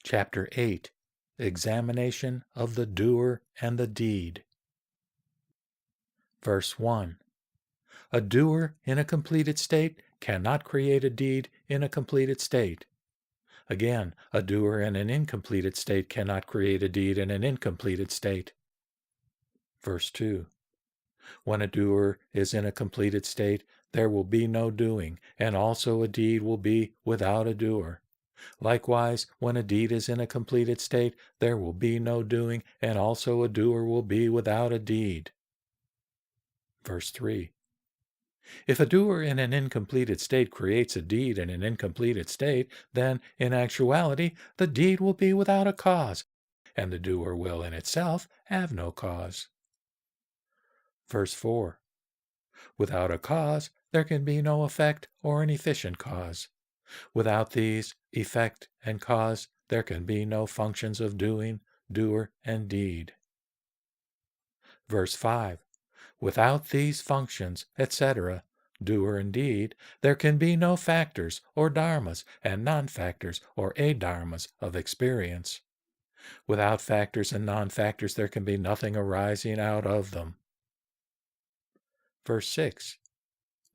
Chapter 8. Examination of the Doer and the Deed. Verse 1. A doer in a completed state cannot create a deed in a completed state. Again, a doer in an incompleted state cannot create a deed in an incompleted state. Verse 2. When a doer is in a completed state, there will be no doing, and also a deed will be without a doer. Likewise, when a deed is in a completed state, there will be no doing, and also a doer will be without a deed. Verse 3. If a doer in an incompleted state creates a deed in an incompleted state, then, in actuality, the deed will be without a cause, and the doer will in itself have no cause. Verse 4. Without a cause, there can be no effect or an efficient cause. Without these, effect and cause, there can be no functions of doing, doer, and deed. Verse 5. Without these functions, etc., doer and deed, there can be no factors or dharmas and non-factors or adharmas of experience. Without factors and non-factors, there can be nothing arising out of them. Verse 6.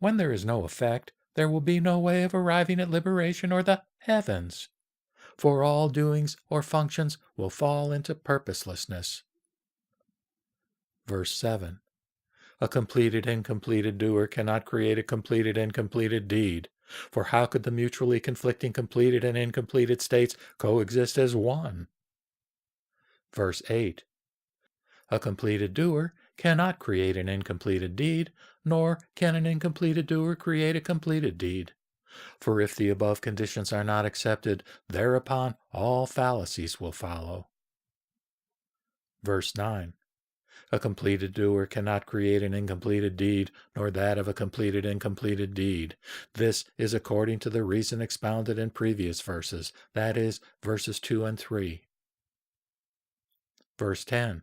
When there is no effect, there will be no way of arriving at liberation or the heavens, for all doings or functions will fall into purposelessness. Verse 7. A completed incompleted doer cannot create a completed incompleted deed, for how could the mutually conflicting completed and incompleted states coexist as one? Verse 8. A completed doer cannot create an incompleted deed, nor can an incompleted doer create a completed deed. For if the above conditions are not accepted, thereupon all fallacies will follow. Verse 9. A completed doer cannot create an incompleted deed, nor that of a completed incompleted deed. This is according to the reason expounded in previous verses, that is, verses 2 and 3. Verse 10.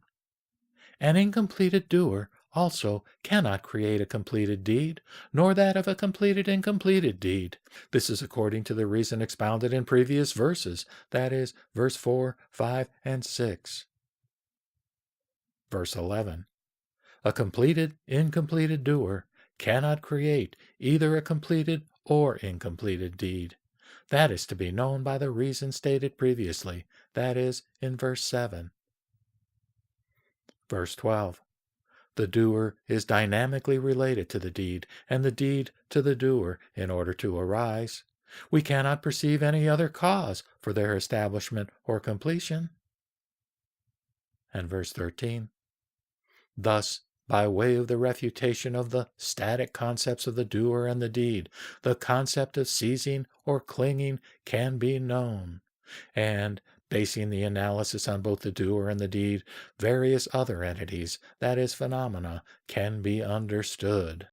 An incompleted doer also cannot create a completed deed, nor that of a completed incompleted deed. This is according to the reason expounded in previous verses, that is, verse 4, 5, and 6. Verse 11. A completed, incompleted doer cannot create either a completed or incompleted deed. That is to be known by the reason stated previously, that is, in verse 7. Verse 12. The doer is dynamically related to the deed, and the deed to the doer in order to arise. We cannot perceive any other cause for their establishment or completion. And verse 13. Thus, by way of the refutation of the static concepts of the doer and the deed, the concept of seizing or clinging can be known, and, basing the analysis on both the doer and the deed, various other entities, that is, phenomena, can be understood.